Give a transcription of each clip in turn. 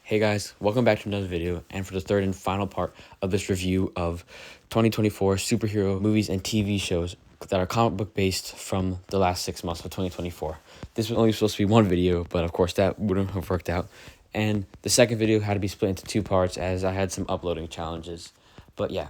Hey guys, welcome back to another video, and for the third and final part of this review of 2024 superhero movies and TV shows that are comic book based from the last 6 months of 2024. This was only supposed to be one video, but of course that wouldn't have worked out. And the second video had to be split into 2 parts as I had some uploading challenges. But yeah,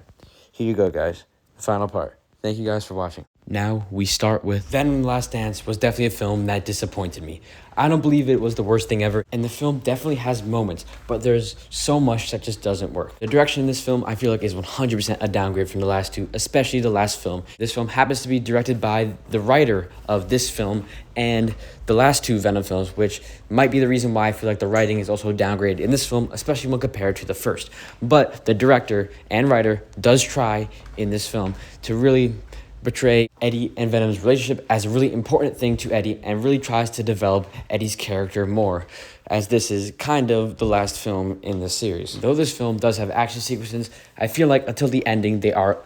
here you go guys, the final part. Thank you guys for watching. Now we start with Venom: The Last Dance was definitely a film that disappointed me. I don't believe it was the worst thing ever, and the film definitely has moments, but there's so much that just doesn't work. The direction in this film I feel like is 100% a downgrade from the last two, especially the last film. This film happens to be directed by the writer of this film and the last 2 Venom films, which might be the reason why I feel like the writing is also downgraded in this film, especially when compared to the first. But the director and writer does try in this film to really portray Eddie and Venom's relationship as a really important thing to Eddie and really tries to develop Eddie's character more, as this is kind of the last film in the series. Though this film does have action sequences, I feel like until the ending they are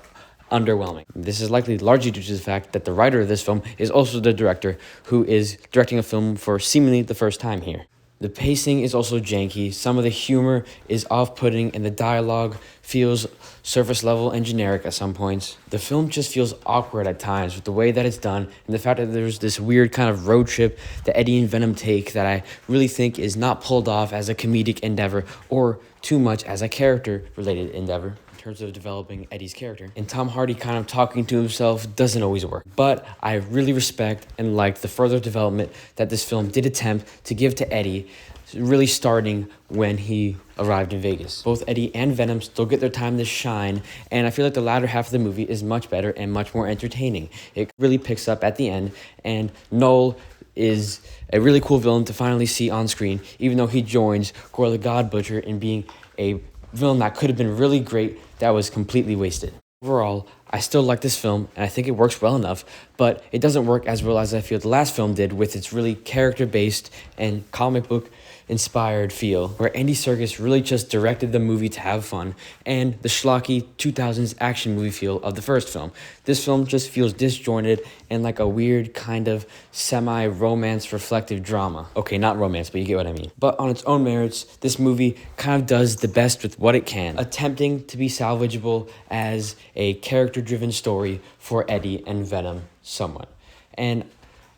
underwhelming. This is likely largely due to the fact that the writer of this film is also the director who is directing a film for seemingly the first time here. The pacing is also janky, some of the humor is off-putting, and the dialogue feels surface level and generic at some points. The film just feels awkward at times with the way that it's done, and the fact that there's this weird kind of road trip that Eddie and Venom take that I really think is not pulled off as a comedic endeavor or too much as a character-related endeavor in terms of developing Eddie's character. And Tom Hardy kind of talking to himself doesn't always work. But I really respect and like the further development that this film did attempt to give to Eddie, really starting when he arrived in Vegas. Both Eddie and Venom still get their time to shine, and I feel like the latter half of the movie is much better and much more entertaining. It really picks up at the end, and Noel is a really cool villain to finally see on screen, even though he joins Gore the God Butcher in being a villain that could have been really great that was completely wasted. Overall, I still like this film, and I think it works well enough, but it doesn't work as well as I feel the last film did with its really character-based and comic book-inspired feel, where Andy Serkis really just directed the movie to have fun, and the schlocky 2000s action movie feel of the first film. This film just feels disjointed and like a weird kind of semi-romance reflective drama. Okay, not romance, but you get what I mean. But on its own merits, this movie kind of does the best with what it can, attempting to be salvageable as a character-driven story for Eddie and Venom somewhat. And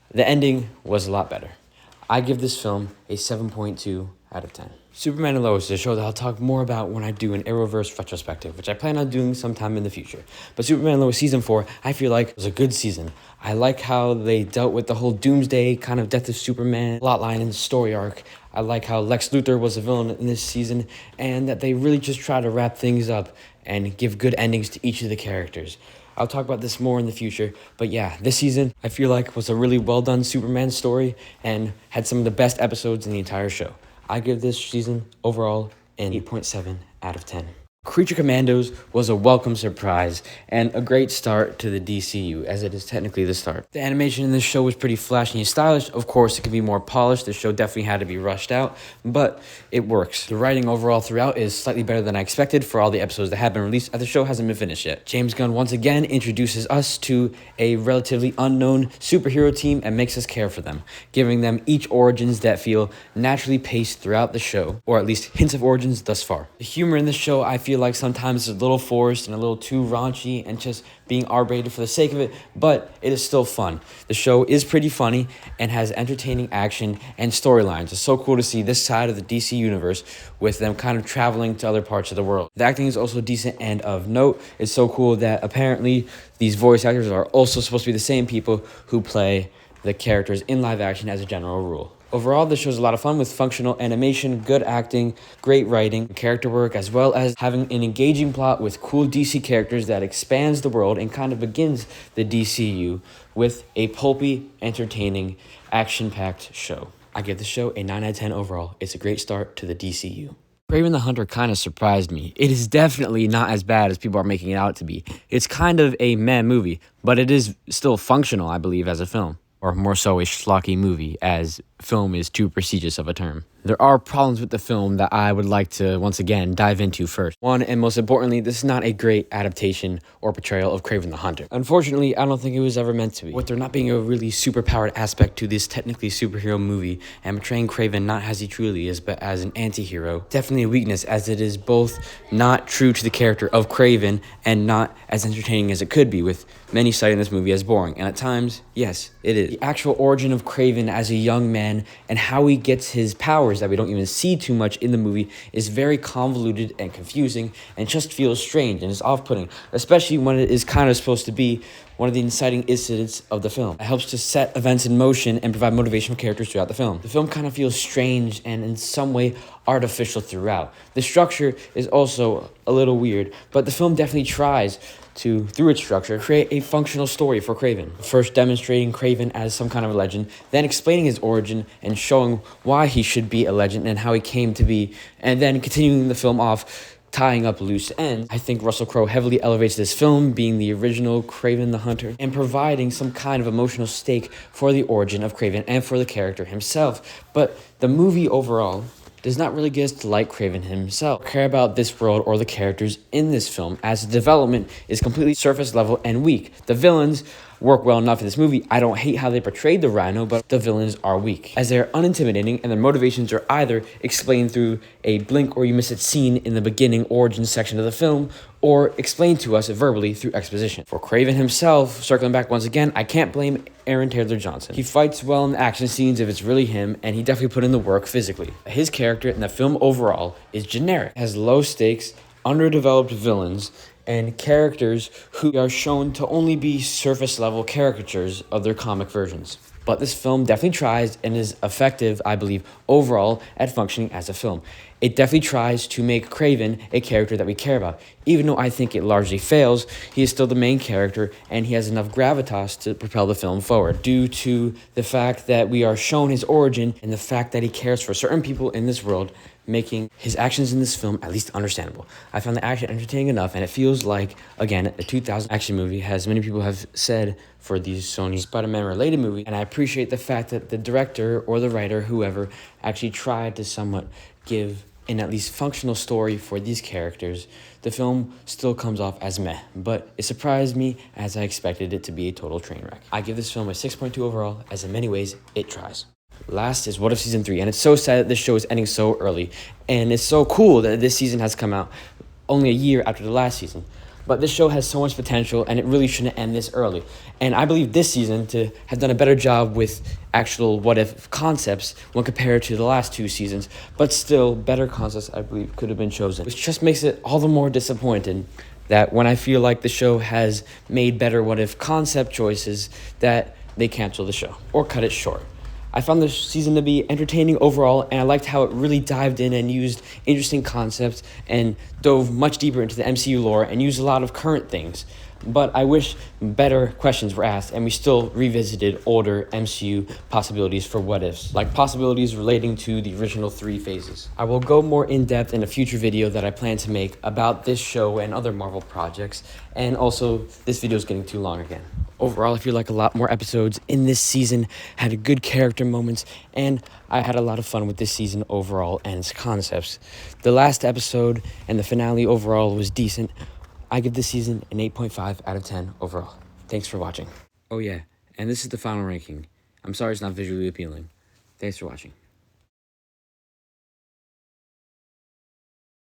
the ending was a lot better. I give this film a 7.2 out of 10. Superman and Lois is a show that I'll talk more about when I do an Arrowverse retrospective, which I plan on doing sometime in the future. But Superman and Lois Season 4, I feel like, was a good season. I like how they dealt with the whole Doomsday kind of Death of Superman plotline and story arc. I like how Lex Luthor was a villain in this season, and that they really just try to wrap things up and give good endings to each of the characters. I'll talk about this more in the future, but yeah, this season I feel like was a really well done Superman story and had some of the best episodes in the entire show. I give this season overall an 8.7 out of 10. Creature Commandos was a welcome surprise and a great start to the DCU, as it is technically the start. The animation in this show was pretty flashy and stylish. Of course, it could be more polished. The show definitely had to be rushed out, but it works. The writing overall throughout is slightly better than I expected for all the episodes that have been released, as the show hasn't been finished yet. James Gunn once again introduces us to a relatively unknown superhero team and makes us care for them, giving them each origins that feel naturally paced throughout the show, or at least hints of origins thus far. The humor in this show I feel like sometimes is a little forced and a little too raunchy and just being R-rated for the sake of it, but it is still fun. The show is pretty funny and has entertaining action and storylines. It's so cool to see this side of the DC universe with them kind of traveling to other parts of the world. The acting is also decent and of note. It's so cool that apparently these voice actors are also supposed to be the same people who play the characters in live action as a general rule. Overall, this show's a lot of fun with functional animation, good acting, great writing, character work, as well as having an engaging plot with cool DC characters that expands the world and kind of begins the DCU with a pulpy, entertaining, action-packed show. I give the show a 9 out of 10 overall. It's a great start to the DCU. Kraven the Hunter kind of surprised me. It is definitely not as bad as people are making it out to be. It's kind of a meh movie, but it is still functional, I believe, as a film. Or more so a schlocky movie, as film is too prestigious of a term. There are problems with the film that I would like to, once again, dive into first. One, and most importantly, this is not a great adaptation or portrayal of Kraven the Hunter. Unfortunately, I don't think it was ever meant to be. With there not being a really superpowered aspect to this technically superhero movie, and portraying Kraven not as he truly is, but as an anti-hero, definitely a weakness, as it is both not true to the character of Kraven and not as entertaining as it could be, with many citing this movie as boring. And at times, yes, it is. The actual origin of Kraven as a young man and how he gets his powers that we don't even see too much in the movie is very convoluted and confusing and just feels strange and is off-putting, especially when it is kind of supposed to be one of the inciting incidents of the film. It helps to set events in motion and provide motivation for characters throughout the film. The film kind of feels strange and in some way artificial throughout. The structure is also a little weird, but the film definitely tries to, through its structure, create a functional story for Kraven. First demonstrating Kraven as some kind of a legend, then explaining his origin and showing why he should be a legend and how he came to be, and then continuing the film off, tying up loose ends. I think Russell Crowe heavily elevates this film, being the original Kraven the Hunter, and providing some kind of emotional stake for the origin of Kraven and for the character himself. But the movie overall does not really get us to like Kraven himself, care about this world or the characters in this film, as the development is completely surface level and weak. The villains work well enough in this movie. I don't hate how they portrayed the Rhino, but the villains are weak, as they're unintimidating and their motivations are either explained through a blink or you miss it scene in the beginning origin section of the film, or explained to us verbally through exposition. For Kraven himself, circling back once again, I can't blame Aaron Taylor Johnson. He fights well in the action scenes if it's really him, and he definitely put in the work physically. His character in the film overall is generic, has low stakes, underdeveloped villains, and characters who are shown to only be surface level caricatures of their comic versions. But this film definitely tries and is effective, I believe, overall at functioning as a film. It definitely tries to make Kraven a character that we care about. Even though I think it largely fails, he is still the main character and he has enough gravitas to propel the film forward, due to the fact that we are shown his origin and the fact that he cares for certain people in this world, making his actions in this film at least understandable. I found the action entertaining enough, and it feels like, again, a 2000 action movie, as many people have said for these Sony Spider-Man related movie, and I appreciate the fact that the director or the writer, whoever, actually tried to somewhat give an at least functional story for these characters. The film still comes off as meh, but it surprised me as I expected it to be a total train wreck. I give this film a 6.2 overall, as in many ways, it tries. Last is What If Season 3, and it's so sad that this show is ending so early, and it's so cool that this season has come out only a year after the last season. But this show has so much potential, and it really shouldn't end this early. And I believe this season to have done a better job with actual what-if concepts when compared to the last two seasons, but still, better concepts, I believe, could have been chosen, which just makes it all the more disappointing that when I feel like the show has made better what-if concept choices, that they cancel the show or cut it short. I found this season to be entertaining overall, and I liked how it really dived in and used interesting concepts and dove much deeper into the MCU lore and used a lot of current things. But I wish better questions were asked and we still revisited older MCU possibilities for what-ifs, like possibilities relating to the original 3 phases. I will go more in-depth in a future video that I plan to make about this show and other Marvel projects, and also this video is getting too long again. Overall, I feel like a lot more episodes in this season had good character moments, and I had a lot of fun with this season overall and its concepts. The last episode and the finale overall was decent. I give this season an 8.5 out of 10 overall. Thanks for watching. Oh yeah, and this is the final ranking. I'm sorry it's not visually appealing. Thanks for watching.